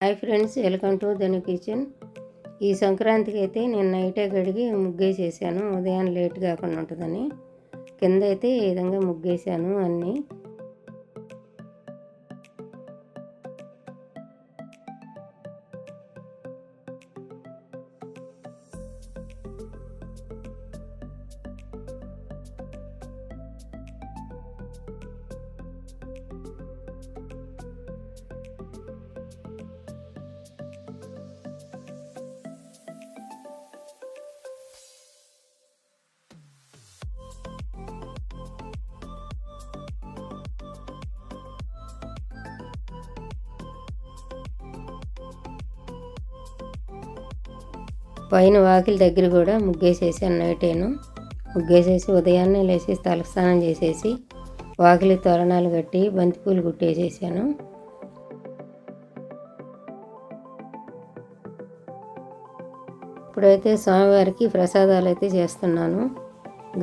Hi friends, welcome to Dhanu kitchen. ఈ సంక్రాంతికి అయితే నేను నైటే కడిగి ముగ్గేసేసాను, ఉదయం లేట్ కాకుండా ఉంటుందని. కింద అయితే ఈ విధంగా ముగ్గేసాను అన్నీ. పైన వాకిలి దగ్గర కూడా ముగ్గేసేసాను. నైటేను ముగ్గేసేసి ఉదయాన్నే లేచి తలస్నానం చేసేసి వాకిలి తోరణాలు కట్టి బంతిపూలు కుట్టేసేసాను. ఇప్పుడైతే స్వామివారికి ప్రసాదాలు అయితే చేస్తున్నాను.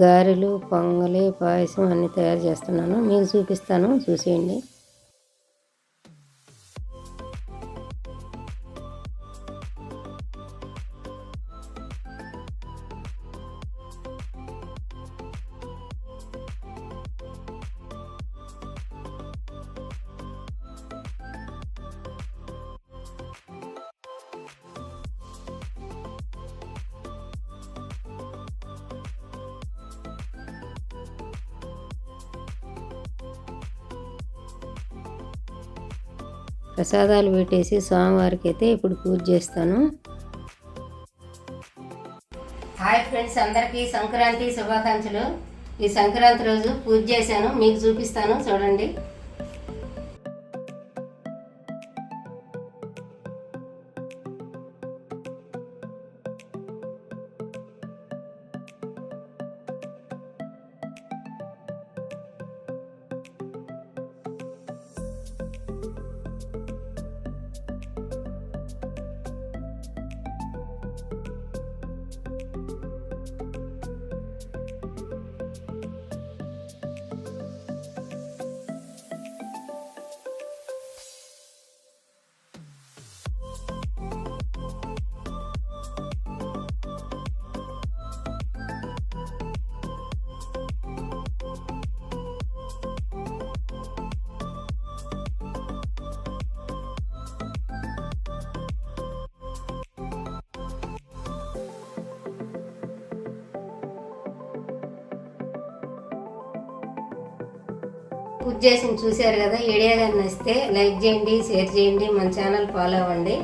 గారెలు, పొంగలి, పాయసం అన్నీ తయారు చేస్తున్నాను. మీకు చూపిస్తాను, చూసేయండి. ప్రసాదాలు పెట్టేసి స్వామివారికి అయితే ఇప్పుడు పూజ చేస్తాను. హాయ్ ఫ్రెండ్స్, అందరికీ సంక్రాంతి శుభాకాంక్షలు. ఈ సంక్రాంతి రోజు పూజ చేశాను, మీకు చూపిస్తాను, చూడండి. పూజ చేసి చూశారు కదా. వీడియో కానీ నచ్చితే లైక్ చేయండి, షేర్ చేయండి, మన ఛానల్ ఫాలో అవ్వండి.